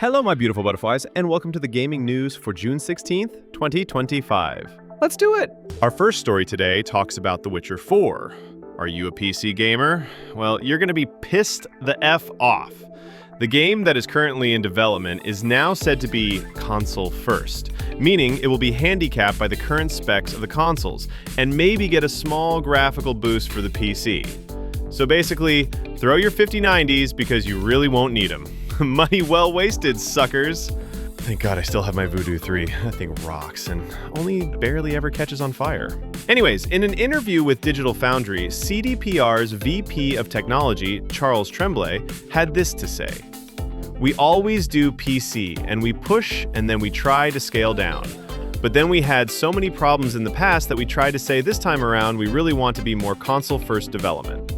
Hello, my beautiful butterflies, and welcome to the gaming news for June 16th, 2025. Let's do it! Our first story today talks about The Witcher 4. Are you a PC gamer? Well, you're going to be pissed the F off. The game that is currently in development is now said to be console first, meaning it will be handicapped by the current specs of the consoles, and maybe get a small graphical boost for the PC. So basically, throw your 5090s because you really won't need them. Money well wasted, suckers. Thank God I still have my Voodoo 3. That thing rocks and only barely ever catches on fire. Anyways, in an interview with Digital Foundry, CDPR's VP of Technology, Charles Tremblay, had this to say. We always do PC, and we push and then we try to scale down. But then we had so many problems in the past that we tried to say this time around we really want to be more console-first development.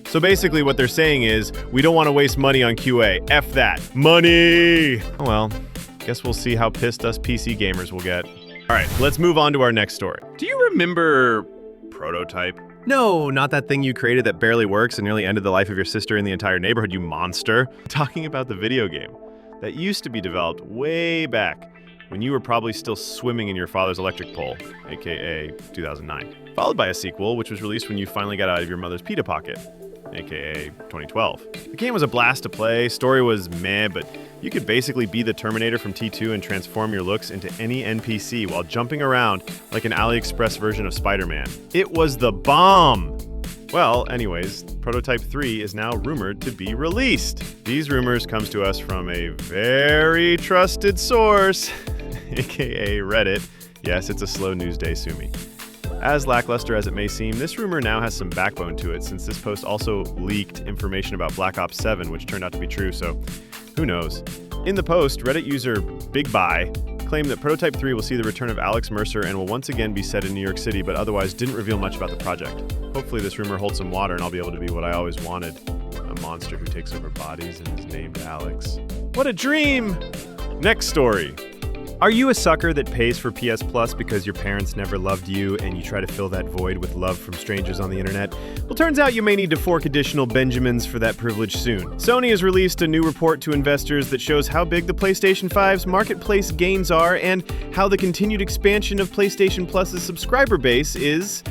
So basically what they're saying is, we don't want to waste money on QA. F that. Money! Oh well, guess we'll see how pissed us PC gamers will get. Alright, let's move on to our next story. Do you remember Prototype? No, not that thing you created that barely works and nearly ended the life of your sister and the entire neighborhood, you monster. Talking about the video game that used to be developed way back when you were probably still swimming in your father's electric pool, aka 2009. Followed by a sequel, which was released when you finally got out of your mother's pita pocket, aka 2012. The game was a blast to play, story was meh, but you could basically be the Terminator from T2 and transform your looks into any NPC while jumping around like an AliExpress version of Spider-Man. It was the bomb! Well, anyways, Prototype 3 is now rumored to be released. These rumors comes to us from a very trusted source, aka Reddit. Yes, it's a slow news day, sue me. As lackluster as it may seem, this rumor now has some backbone to it, since this post also leaked information about Black Ops 7, which turned out to be true, so who knows. In the post, Reddit user Big Buy claimed that Prototype 3 will see the return of Alex Mercer and will once again be set in New York City, but otherwise didn't reveal much about the project. Hopefully this rumor holds some water and I'll be able to be what I always wanted, a monster who takes over bodies and is named Alex. What a dream! Next story. Are you a sucker that pays for PS Plus because your parents never loved you and you try to fill that void with love from strangers on the internet? Well, turns out you may need to fork additional Benjamins for that privilege soon. Sony has released a new report to investors that shows how big the PlayStation 5's marketplace gains are and how the continued expansion of PlayStation Plus's subscriber base is,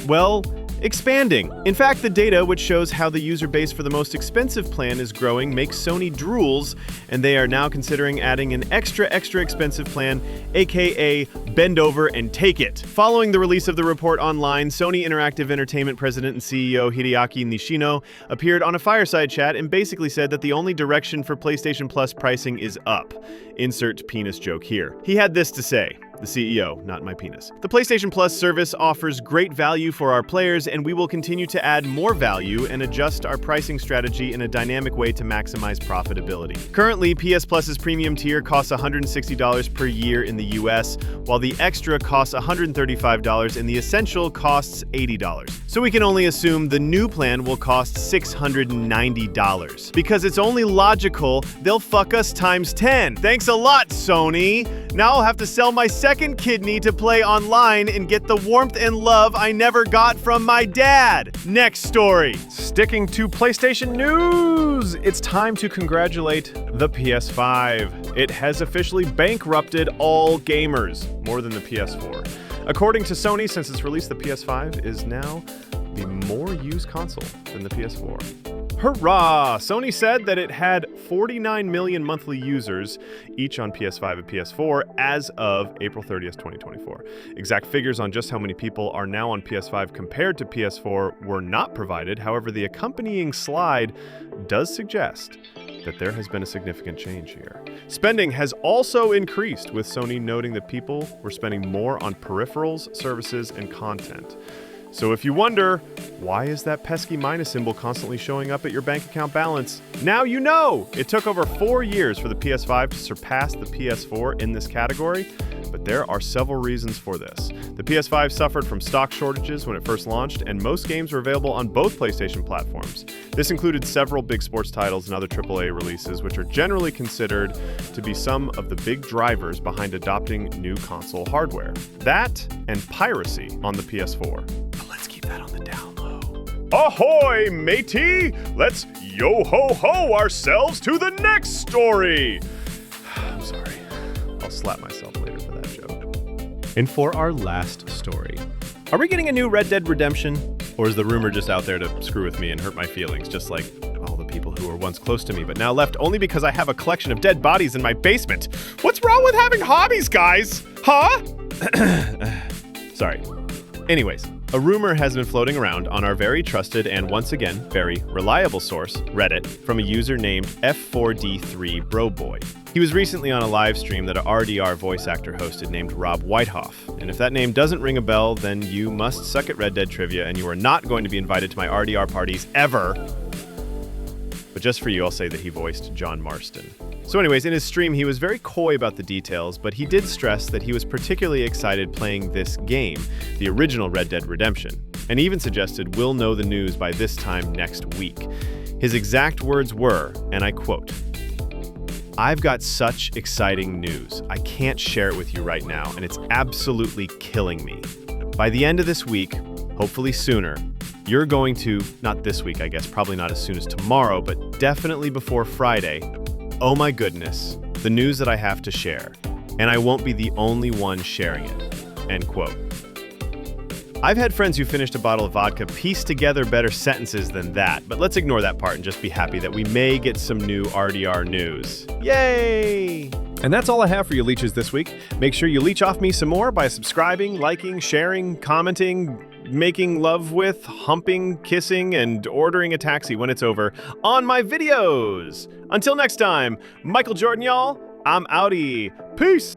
well, expanding. In fact, the data, which shows how the user base for the most expensive plan is growing, makes Sony drools, and they are now considering adding an extra expensive plan, aka bend over and take it. Following the release of the report online, Sony Interactive Entertainment President and CEO Hideaki Nishino appeared on a fireside chat and basically said that the only direction for PlayStation Plus pricing is up. Insert penis joke here. He had this to say. The CEO, not my penis. The PlayStation Plus service offers great value for our players, and we will continue to add more value and adjust our pricing strategy in a dynamic way to maximize profitability. Currently, PS Plus's premium tier costs $160 per year in the US, while the extra costs $135 and the essential costs $80. So we can only assume the new plan will cost $690. Because it's only logical, they'll fuck us times 10. Thanks a lot, Sony! Now I'll have to sell my second kidney to play online and get the warmth and love I never got from my dad. Next story. Sticking to PlayStation news, it's time to congratulate the PS5. It has officially bankrupted all gamers, more than the PS4. According to Sony, since its release, the PS5 is now the more used console than the PS4. Hurrah! Sony said that it had 49 million monthly users, each on PS5 and PS4, as of April 30th, 2024. Exact figures on just how many people are now on PS5 compared to PS4 were not provided. However, the accompanying slide does suggest that there has been a significant change here. Spending has also increased, with Sony noting that people were spending more on peripherals, services, and content. So if you wonder, why is that pesky minus symbol constantly showing up at your bank account balance? Now you know! It took over 4 years for the PS5 to surpass the PS4 in this category, but there are several reasons for this. The PS5 suffered from stock shortages when it first launched, and most games were available on both PlayStation platforms. This included several big sports titles and other AAA releases, which are generally considered to be some of the big drivers behind adopting new console hardware. That and piracy on the PS4. But let's keep that on the down low. Ahoy, matey! Let's yo-ho-ho ourselves to the next story! I'm sorry. I'll slap myself later for that joke. And for our last story, are we getting a new Red Dead Redemption? Or is the rumor just out there to screw with me and hurt my feelings, just like all the people who were once close to me but now left only because I have a collection of dead bodies in my basement? What's wrong with having hobbies, guys? Huh? Sorry. Anyways, a rumor has been floating around on our very trusted and once again very reliable source, Reddit, from a user named F4D3 Broboy. He was recently on a live stream that a RDR voice actor hosted named Rob Whitehoff. And if that name doesn't ring a bell, then you must suck at Red Dead Trivia and you are not going to be invited to my RDR parties ever. But just for you, I'll say that he voiced John Marston. So anyways, in his stream, he was very coy about the details, but he did stress that he was particularly excited playing this game, the original Red Dead Redemption, and even suggested we'll know the news by this time next week. His exact words were, and I quote, "I've got such exciting news. I can't share it with you right now, and it's absolutely killing me. By the end of this week, hopefully sooner, you're going to, not this week I guess, probably not as soon as tomorrow, but definitely before Friday, oh my goodness, the news that I have to share, and I won't be the only one sharing it." End quote. I've had friends who finished a bottle of vodka piece together better sentences than that, but let's ignore that part and just be happy that we may get some new RDR news. Yay! And that's all I have for you leeches this week. Make sure you leech off me some more by subscribing, liking, sharing, commenting, making love with, humping, kissing, and ordering a taxi when it's over on my videos. Until next time, Michael Jordan, y'all. I'm outie. Peace!